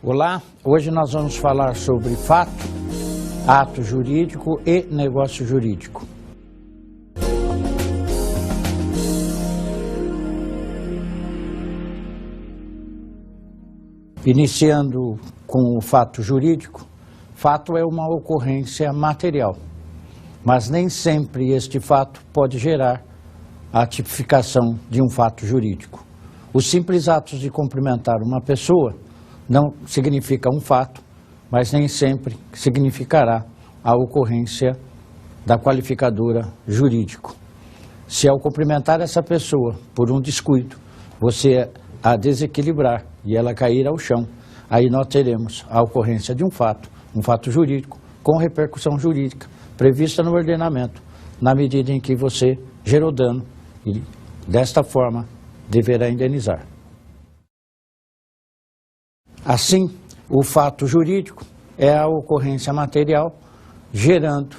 Olá, hoje nós vamos falar sobre fato, ato jurídico e negócio jurídico. Iniciando com o fato jurídico, fato é uma ocorrência material, mas nem sempre este fato pode gerar a tipificação de um fato jurídico. Os simples atos de cumprimentar uma pessoa não significa um fato, mas nem sempre significará a ocorrência da qualificadora jurídico. Se ao cumprimentar essa pessoa por um descuido, você a desequilibrar e ela cair ao chão, aí nós teremos a ocorrência de um fato jurídico, com repercussão jurídica prevista no ordenamento, na medida em que você gerou dano e, desta forma, deverá indenizar. Assim, o fato jurídico é a ocorrência material gerando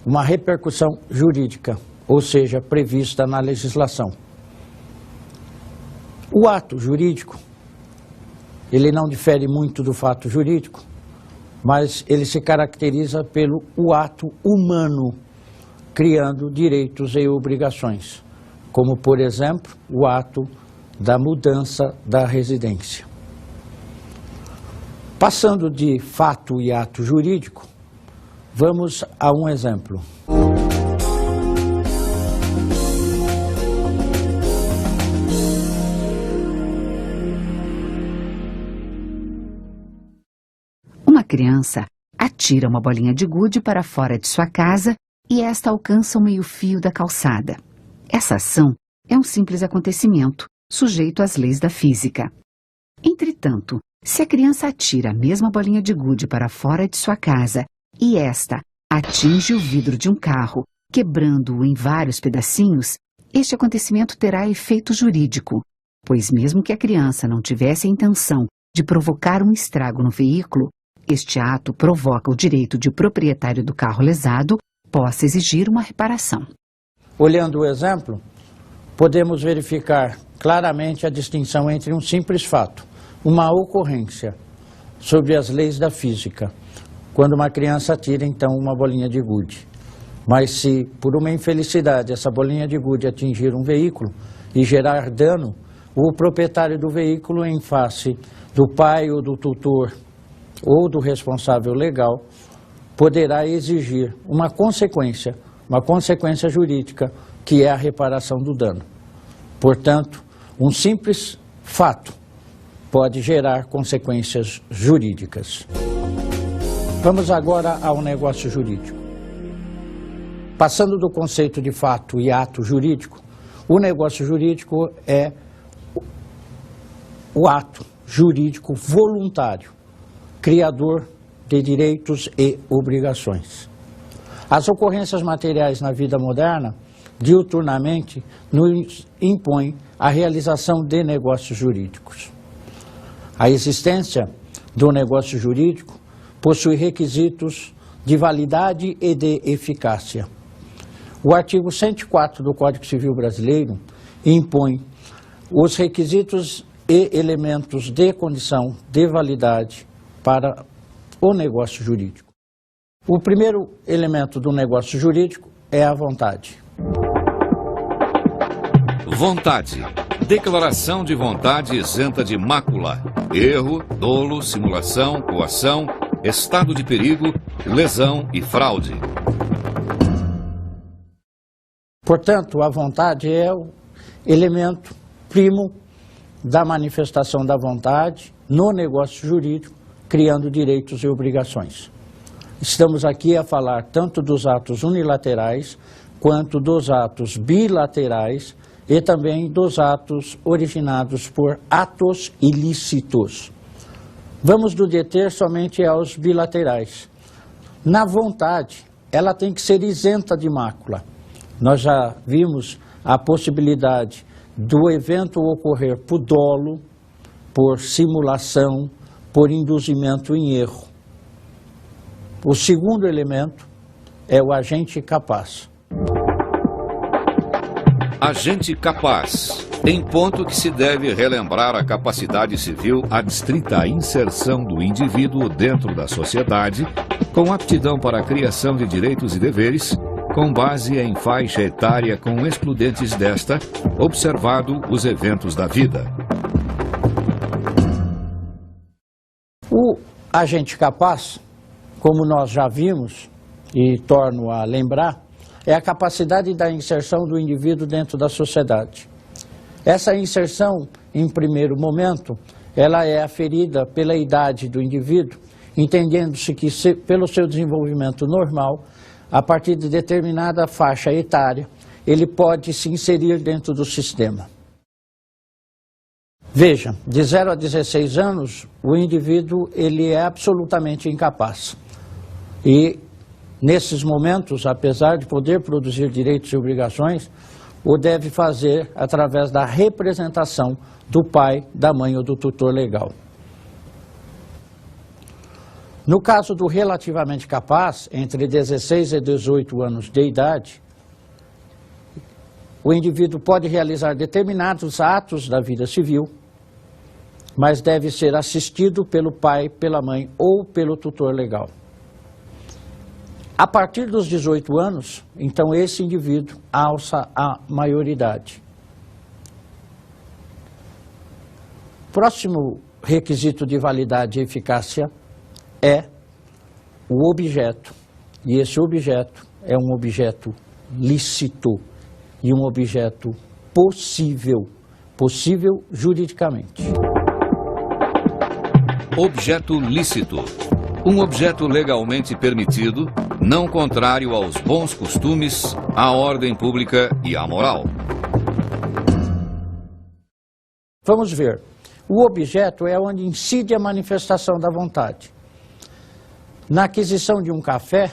uma repercussão jurídica, ou seja, prevista na legislação. O ato jurídico, ele não difere muito do fato jurídico, mas ele se caracteriza pelo ato humano, criando direitos e obrigações, como, por exemplo, o ato da mudança da residência. Passando de fato e ato jurídico, vamos a um exemplo. Uma criança atira uma bolinha de gude para fora de sua casa e esta alcança o meio-fio da calçada. Essa ação é um simples acontecimento, sujeito às leis da física. Entretanto, se a criança atira a mesma bolinha de gude para fora de sua casa e esta atinge o vidro de um carro, quebrando-o em vários pedacinhos, este acontecimento terá efeito jurídico, pois mesmo que a criança não tivesse a intenção de provocar um estrago no veículo, este ato provoca o direito de o proprietário do carro lesado possa exigir uma reparação. Olhando o exemplo, podemos verificar claramente a distinção entre um simples fato, uma ocorrência sobre as leis da física, quando uma criança atira então uma bolinha de gude. Mas se por uma infelicidade essa bolinha de gude atingir um veículo e gerar dano, o proprietário do veículo, em face do pai ou do tutor ou do responsável legal, poderá exigir uma consequência jurídica, que é a reparação do dano. Portanto, um simples fato pode gerar consequências jurídicas. Vamos agora ao negócio jurídico. Passando do conceito de fato e ato jurídico, o negócio jurídico é o ato jurídico voluntário, criador de direitos e obrigações. As ocorrências materiais na vida moderna, diuturnamente, nos impõem a realização de negócios jurídicos. A existência do negócio jurídico possui requisitos de validade e de eficácia. O artigo 104 do Código Civil Brasileiro impõe os requisitos e elementos de condição de validade para o negócio jurídico. O primeiro elemento do negócio jurídico é a vontade. Vontade. Declaração de vontade isenta de mácula, erro, dolo, simulação, coação, estado de perigo, lesão e fraude. Portanto, a vontade é o elemento primo da manifestação da vontade no negócio jurídico, criando direitos e obrigações. Estamos aqui a falar tanto dos atos unilaterais, quanto dos atos bilaterais e também dos atos originados por atos ilícitos. Vamos nos deter somente aos bilaterais. Na vontade, ela tem que ser isenta de mácula. Nós já vimos a possibilidade do evento ocorrer por dolo, por simulação, por induzimento em erro. O segundo elemento é o agente capaz. Agente capaz. Em ponto que se deve relembrar a capacidade civil adstrita à inserção do indivíduo dentro da sociedade, com aptidão para a criação de direitos e deveres, com base em faixa etária com excludentes desta, observado os eventos da vida. O agente capaz, como nós já vimos, e torno a lembrar, é a capacidade da inserção do indivíduo dentro da sociedade. Essa inserção, em primeiro momento, ela é aferida pela idade do indivíduo, entendendo-se que, pelo seu desenvolvimento normal, a partir de determinada faixa etária, ele pode se inserir dentro do sistema. Veja, de 0 a 16 anos, o indivíduo ele é absolutamente incapaz. E, nesses momentos, apesar de poder produzir direitos e obrigações, o deve fazer através da representação do pai, da mãe ou do tutor legal. No caso do relativamente capaz, entre 16 e 18 anos de idade, o indivíduo pode realizar determinados atos da vida civil, mas deve ser assistido pelo pai, pela mãe ou pelo tutor legal. A partir dos 18 anos, então esse indivíduo alça a maioridade. Próximo requisito de validade e eficácia é o objeto. E esse objeto é um objeto lícito e um objeto possível juridicamente. Objeto lícito. Um objeto legalmente permitido, não contrário aos bons costumes, à ordem pública e à moral. Vamos ver. O objeto é onde incide a manifestação da vontade. Na aquisição de um café,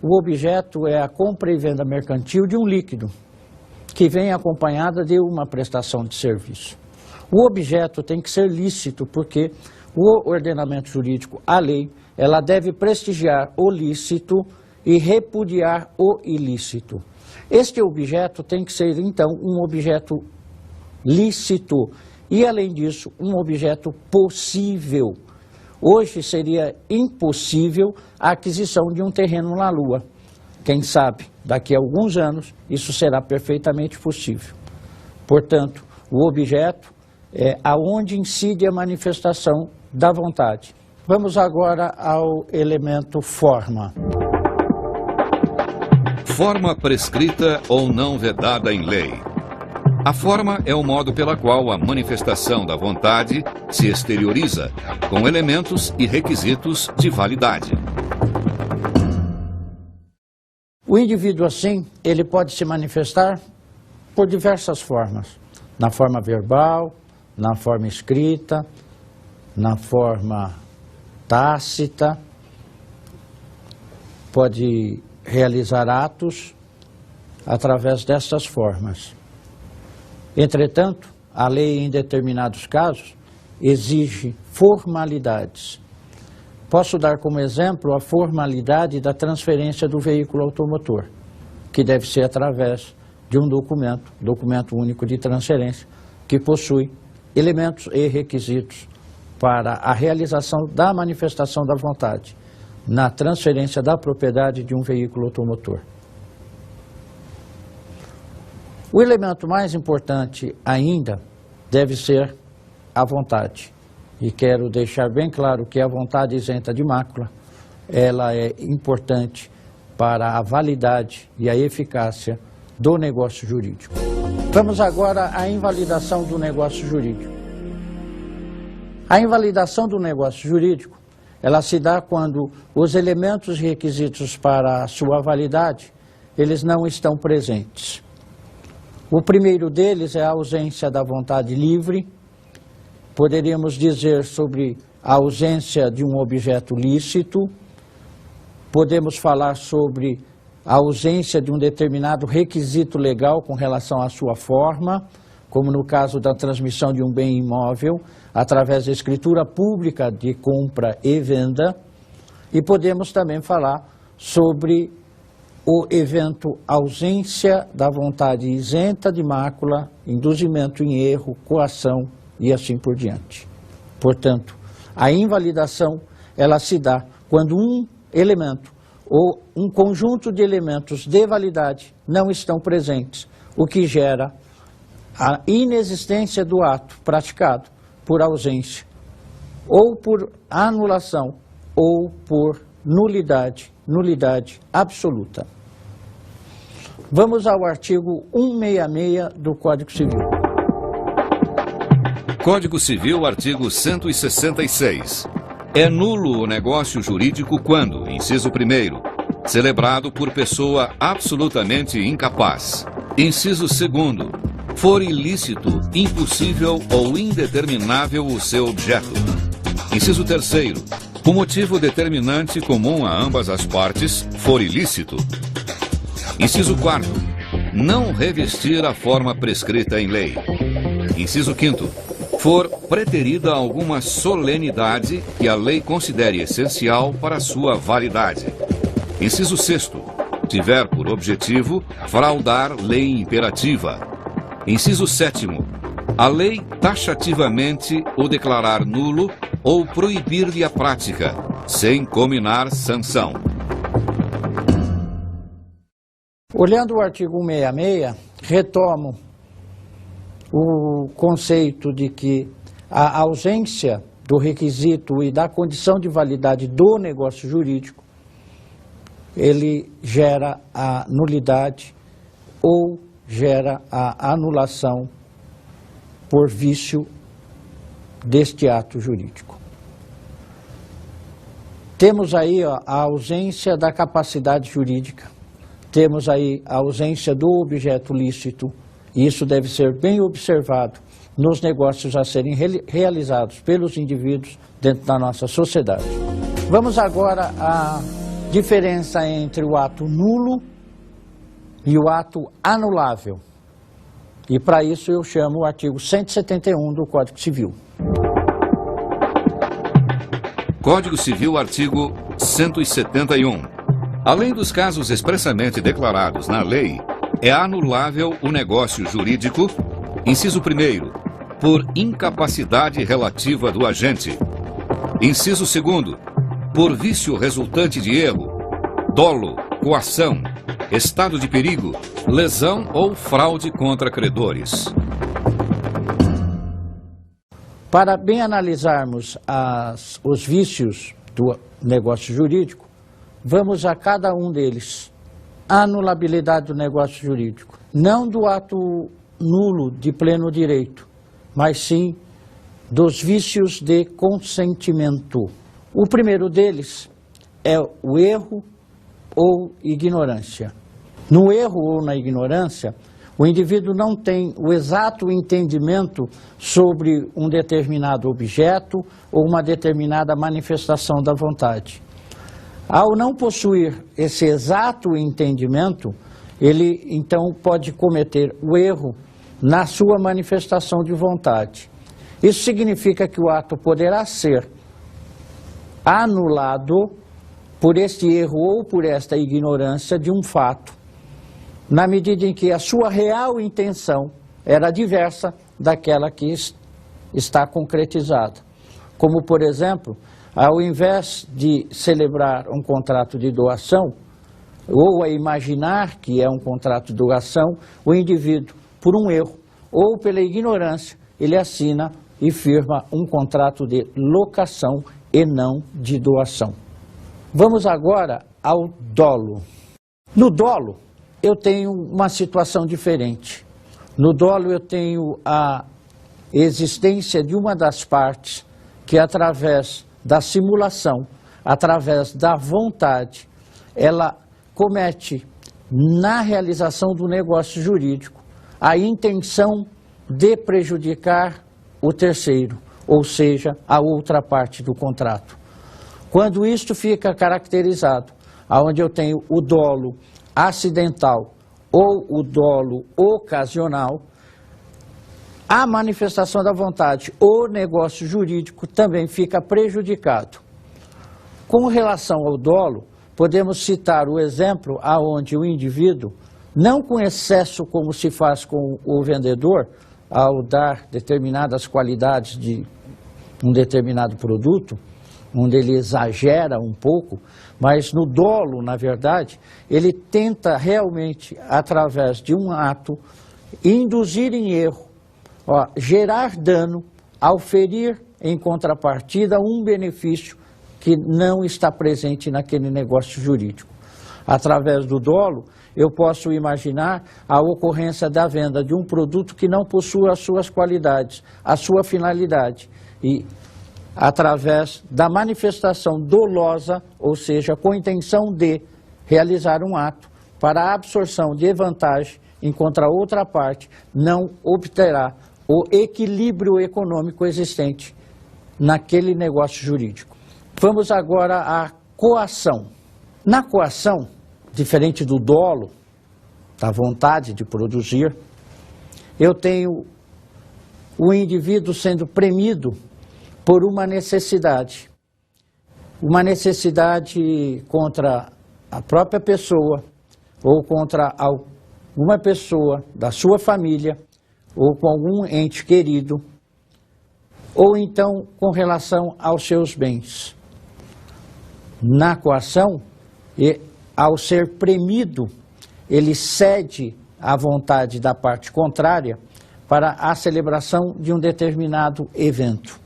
o objeto é a compra e venda mercantil de um líquido, que vem acompanhada de uma prestação de serviço. O objeto tem que ser lícito, porque o ordenamento jurídico, a lei, ela deve prestigiar o lícito e repudiar o ilícito. Este objeto tem que ser, então, um objeto lícito e, além disso, um objeto possível. Hoje seria impossível a aquisição de um terreno na Lua. Quem sabe, daqui a alguns anos, isso será perfeitamente possível. Portanto, o objeto é aonde incide a manifestação da vontade. Vamos agora ao elemento forma. Forma prescrita ou não vedada em lei. A forma é o modo pela qual a manifestação da vontade se exterioriza, com elementos e requisitos de validade. O indivíduo, assim, ele pode se manifestar por diversas formas. Na forma verbal, na forma escrita, na forma tácita, pode realizar atos através dessas formas. Entretanto, a lei, em determinados casos, exige formalidades. Posso dar como exemplo a formalidade da transferência do veículo automotor, que deve ser através de um documento único de transferência, que possui elementos e requisitos para a realização da manifestação da vontade na transferência da propriedade de um veículo automotor. O elemento mais importante ainda deve ser a vontade. E quero deixar bem claro que a vontade isenta de mácula, ela é importante para a validade e a eficácia do negócio jurídico. Vamos agora à invalidação do negócio jurídico. A invalidação do negócio jurídico, ela se dá quando os elementos e requisitos para a sua validade, eles não estão presentes. O primeiro deles é a ausência da vontade livre. Poderíamos dizer sobre a ausência de um objeto lícito. Podemos falar sobre a ausência de um determinado requisito legal com relação à sua forma, como no caso da transmissão de um bem imóvel, através da escritura pública de compra e venda. E podemos também falar sobre o evento ausência da vontade isenta de mácula, induzimento em erro, coação e assim por diante. Portanto, a invalidação, ela se dá quando um elemento ou um conjunto de elementos de validade não estão presentes, o que gera a inexistência do ato praticado por ausência, ou por anulação, ou por nulidade absoluta. Vamos ao artigo 166 do Código Civil. Código Civil, artigo 166. É nulo o negócio jurídico quando, inciso 1º, celebrado por pessoa absolutamente incapaz. Inciso 2º, for ilícito, impossível ou indeterminável o seu objeto. Inciso 3º, o motivo determinante comum a ambas as partes for ilícito. Inciso 4º, não revestir a forma prescrita em lei. Inciso 5º, for preterida alguma solenidade que a lei considere essencial para sua validade. Inciso 6º, tiver por objetivo fraudar lei imperativa. Inciso 7º, a lei taxativamente o declarar nulo ou proibir-lhe a prática, sem cominar sanção. Olhando o artigo 166, retomo o conceito de que a ausência do requisito e da condição de validade do negócio jurídico, ele gera a nulidade ou gera a anulação por vício deste ato jurídico. Temos aí a ausência da capacidade jurídica, temos aí a ausência do objeto lícito, e isso deve ser bem observado nos negócios a serem realizados pelos indivíduos dentro da nossa sociedade. Vamos agora à diferença entre o ato nulo e o ato anulável. E para isso eu chamo o artigo 171 do Código Civil. Código Civil, artigo 171. Além dos casos expressamente declarados na lei, é anulável o negócio jurídico, inciso 1º, por incapacidade relativa do agente. Inciso 2º, por vício resultante de erro, dolo, coação, estado de perigo, lesão ou fraude contra credores. Para bem analisarmos os vícios do negócio jurídico, vamos a cada um deles. Anulabilidade do negócio jurídico, não do ato nulo de pleno direito, mas sim dos vícios de consentimento. O primeiro deles é o erro ou ignorância. No erro ou na ignorância, o indivíduo não tem o exato entendimento sobre um determinado objeto ou uma determinada manifestação da vontade. Ao não possuir esse exato entendimento, ele então pode cometer o erro na sua manifestação de vontade. Isso significa que o ato poderá ser anulado por este erro ou por esta ignorância de um fato, na medida em que a sua real intenção era diversa daquela que está concretizada. Como, por exemplo, ao invés de celebrar um contrato de doação, ou a imaginar que é um contrato de doação, o indivíduo, por um erro ou pela ignorância, ele assina e firma um contrato de locação e não de doação. Vamos agora ao dolo. No dolo, eu tenho uma situação diferente. No dolo, eu tenho a existência de uma das partes que, através da simulação, através da vontade, ela comete, na realização do negócio jurídico, a intenção de prejudicar o terceiro, ou seja, a outra parte do contrato. Quando isto fica caracterizado, onde eu tenho o dolo acidental ou o dolo ocasional, a manifestação da vontade, o negócio jurídico também fica prejudicado. Com relação ao dolo, podemos citar o exemplo aonde o indivíduo, não com excesso como se faz com o vendedor, ao dar determinadas qualidades de um determinado produto, onde ele exagera um pouco, mas no dolo, na verdade, ele tenta realmente, através de um ato, induzir em erro, gerar dano, ao ferir em contrapartida um benefício que não está presente naquele negócio jurídico. Através do dolo, eu posso imaginar a ocorrência da venda de um produto que não possui as suas qualidades, a sua finalidade, e através da manifestação dolosa, ou seja, com intenção de realizar um ato para a absorção de vantagem, enquanto a outra parte não obterá o equilíbrio econômico existente naquele negócio jurídico. Vamos agora à coação. Na coação, diferente do dolo, da vontade de produzir, eu tenho o indivíduo sendo premido por uma necessidade contra a própria pessoa ou contra alguma pessoa da sua família ou com algum ente querido, ou então com relação aos seus bens. Na coação, ao ser premido, ele cede à vontade da parte contrária para a celebração de um determinado evento.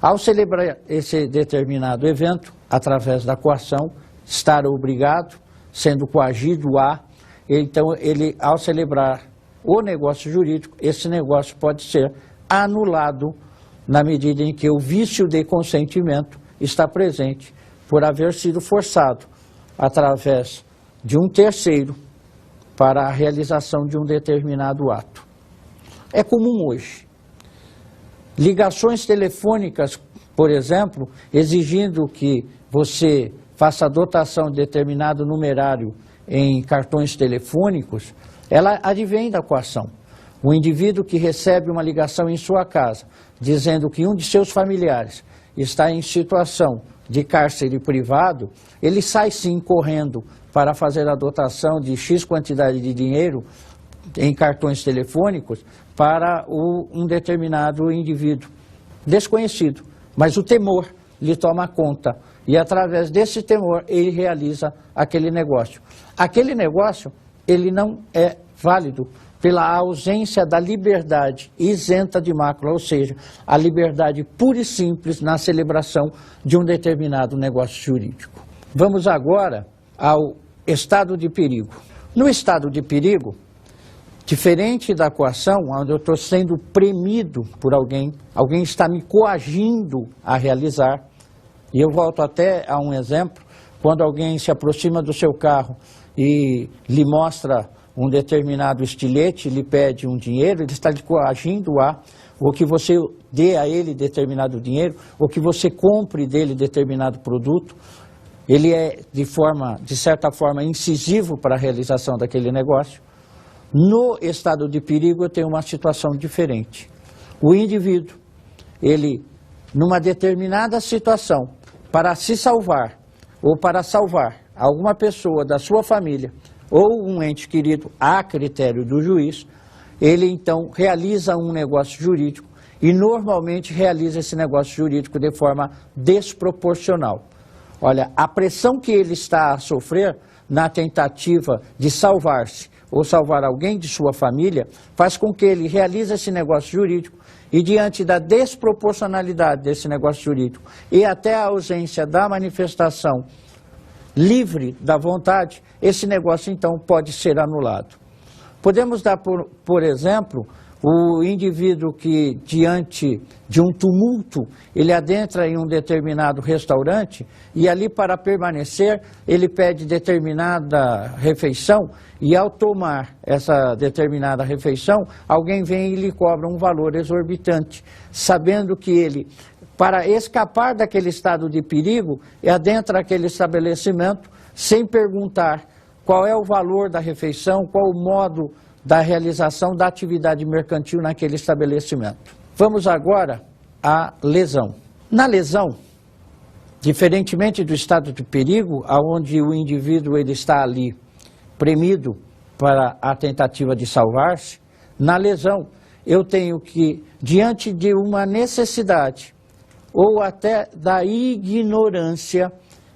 Ao celebrar esse determinado evento, através da coação, estar obrigado, sendo coagido a, então ele, ao celebrar o negócio jurídico, esse negócio pode ser anulado na medida em que o vício de consentimento está presente por haver sido forçado através de um terceiro para a realização de um determinado ato. É comum hoje ligações telefônicas, por exemplo, exigindo que você faça a dotação de determinado numerário em cartões telefônicos, ela advém da coação. O indivíduo que recebe uma ligação em sua casa, dizendo que um de seus familiares está em situação de cárcere privado, ele sai sim correndo para fazer a dotação de X quantidade de dinheiro em cartões telefônicos para um determinado indivíduo desconhecido. Mas o temor lhe toma conta e através desse temor ele realiza aquele negócio. Aquele negócio, ele não é válido pela ausência da liberdade isenta de mácula, ou seja, a liberdade pura e simples na celebração de um determinado negócio jurídico. Vamos agora ao estado de perigo. No estado de perigo, diferente da coação, onde eu estou sendo premido por alguém está me coagindo a realizar, e eu volto até a um exemplo, quando alguém se aproxima do seu carro e lhe mostra um determinado estilete, lhe pede um dinheiro, ele está lhe coagindo ou que você dê a ele determinado dinheiro, ou que você compre dele determinado produto. Ele é, de certa forma, incisivo para a realização daquele negócio. No estado de perigo, eu tenho uma situação diferente. O indivíduo, ele, numa determinada situação, para se salvar, ou para salvar alguma pessoa da sua família, ou um ente querido, a critério do juiz, ele então realiza um negócio jurídico e normalmente realiza esse negócio jurídico de forma desproporcional. Olha, a pressão que ele está a sofrer na tentativa de salvar-se ou salvar alguém de sua família faz com que ele realize esse negócio jurídico e diante da desproporcionalidade desse negócio jurídico e até a ausência da manifestação livre da vontade, esse negócio então pode ser anulado. Podemos dar, por exemplo, o indivíduo que diante de um tumulto, ele adentra em um determinado restaurante e ali para permanecer, ele pede determinada refeição e ao tomar essa determinada refeição, alguém vem e lhe cobra um valor exorbitante, sabendo que ele, para escapar daquele estado de perigo, adentra aquele estabelecimento sem perguntar qual é o valor da refeição, qual o modo da realização da atividade mercantil naquele estabelecimento. Vamos agora à lesão. Na lesão, diferentemente do estado de perigo, onde o indivíduo ele está ali premido para a tentativa de salvar-se, na lesão eu tenho que, diante de uma necessidade ou até da ignorância,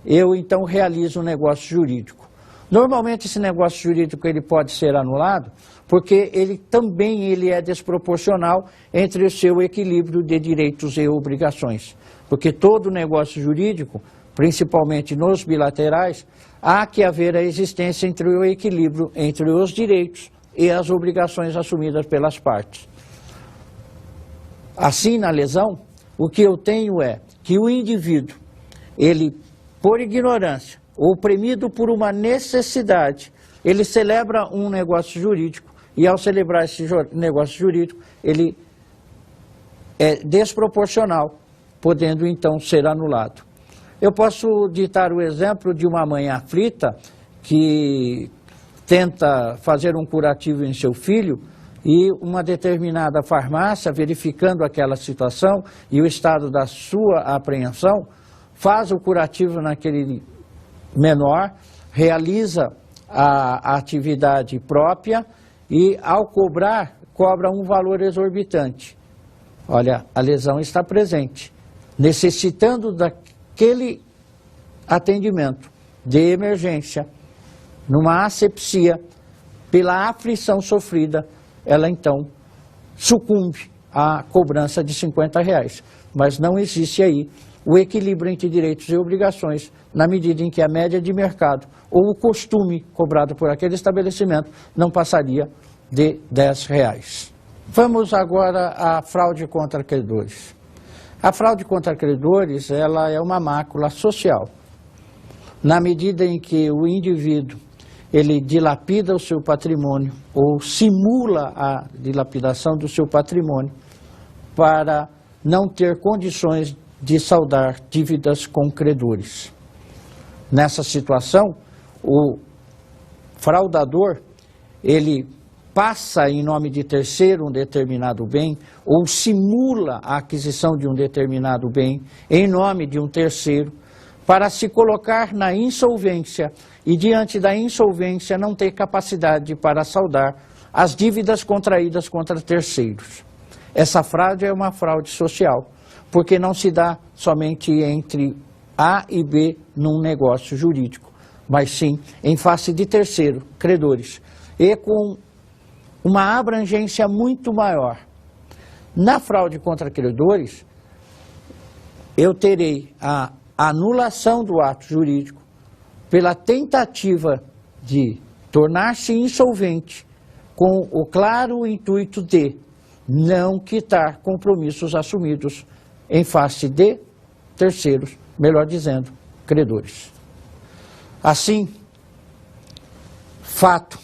eu então realizo um negócio jurídico. Normalmente esse negócio jurídico ele pode ser anulado porque ele também é desproporcional entre o seu equilíbrio de direitos e obrigações. Porque todo negócio jurídico, principalmente nos bilaterais, há que haver a existência entre o equilíbrio entre os direitos e as obrigações assumidas pelas partes. Assim, na lesão, o que eu tenho é que o indivíduo, ele, por ignorância, ou premido por uma necessidade, ele celebra um negócio jurídico e ao celebrar esse negócio jurídico, ele é desproporcional, podendo então ser anulado. Eu posso ditar o exemplo de uma mãe aflita que tenta fazer um curativo em seu filho e uma determinada farmácia, verificando aquela situação e o estado da sua apreensão, faz o curativo naquele menor, realiza a atividade própria e, ao cobrar, cobra um valor exorbitante. Olha, a lesão está presente, necessitando daquele atendimento de emergência, numa asepsia, pela aflição sofrida, ela então sucumbe à cobrança de R$50. Mas não existe aí o equilíbrio entre direitos e obrigações, na medida em que a média de mercado ou o costume cobrado por aquele estabelecimento não passaria de R$10. Vamos agora à fraude contra credores. A fraude contra credores, ela é uma mácula social, na medida em que o indivíduo ele dilapida o seu patrimônio ou simula a dilapidação do seu patrimônio para não ter condições de saldar dívidas com credores. Nessa situação, o fraudador, ele passa em nome de terceiro um determinado bem ou simula a aquisição de um determinado bem em nome de um terceiro para se colocar na insolvência e diante da insolvência não ter capacidade para saldar as dívidas contraídas contra terceiros. Essa fraude é uma fraude social, porque não se dá somente entre A e B num negócio jurídico, mas sim em face de terceiro, credores, e com uma abrangência muito maior. Na fraude contra credores, eu terei a anulação do ato jurídico pela tentativa de tornar-se insolvente com o claro intuito de não quitar compromissos assumidos em face de terceiros, melhor dizendo, credores. Assim, fato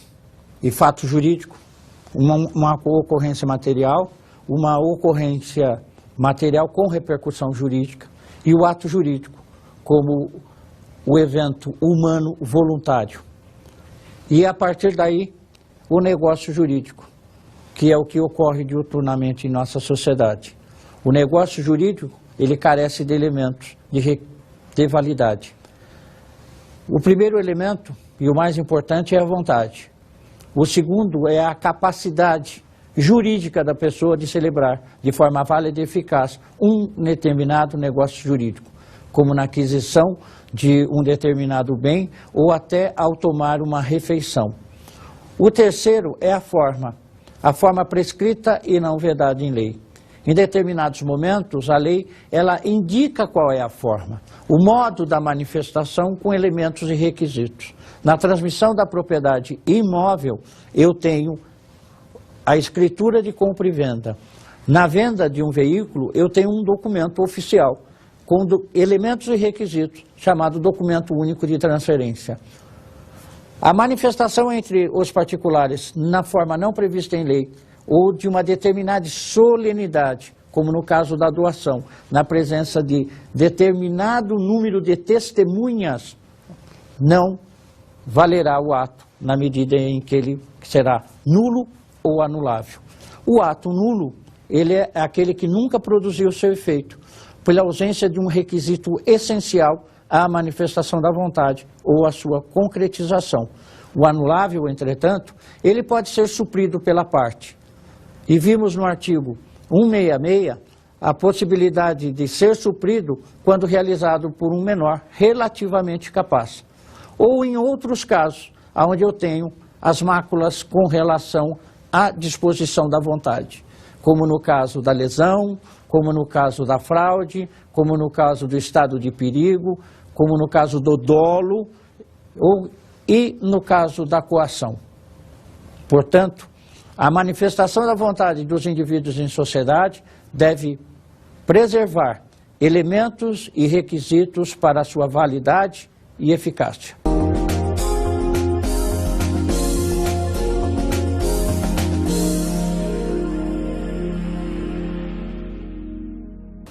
e fato jurídico, uma ocorrência material, uma ocorrência material com repercussão jurídica e o ato jurídico como o evento humano voluntário. E a partir daí, o negócio jurídico, que é o que ocorre diuturnamente em nossa sociedade. O negócio jurídico, ele carece de elementos de validade. O primeiro elemento, e o mais importante, é a vontade. O segundo é a capacidade jurídica da pessoa de celebrar de forma válida e eficaz um determinado negócio jurídico, como na aquisição de um determinado bem ou até ao tomar uma refeição. O terceiro é a forma prescrita e não vedada em lei. Em determinados momentos, a lei ela indica qual é a forma, o modo da manifestação com elementos e requisitos. Na transmissão da propriedade imóvel, eu tenho a escritura de compra e venda. Na venda de um veículo, eu tenho um documento oficial, com elementos e requisitos, chamado documento único de transferência. A manifestação entre os particulares na forma não prevista em lei ou de uma determinada solenidade, como no caso da doação, na presença de determinado número de testemunhas, não valerá o ato na medida em que ele será nulo ou anulável. O ato nulo, ele é aquele que nunca produziu seu efeito, pela ausência de um requisito essencial à manifestação da vontade ou à sua concretização. O anulável, entretanto, ele pode ser suprido pela parte. E vimos no artigo 166 a possibilidade de ser suprido quando realizado por um menor relativamente capaz. Ou em outros casos, onde eu tenho as máculas com relação à disposição da vontade, como no caso da lesão, como no caso da fraude, como no caso do estado de perigo, como no caso do dolo e no caso da coação. Portanto, a manifestação da vontade dos indivíduos em sociedade deve preservar elementos e requisitos para a sua validade e eficácia.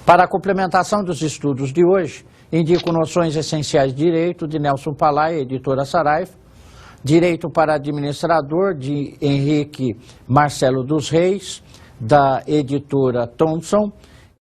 Para a complementação dos estudos de hoje, indico Noções Essenciais de Direito, de Nelson Palay, editora Saraiva, Direito para Administrador, de Henrique Marcelo dos Reis, da editora Thomson,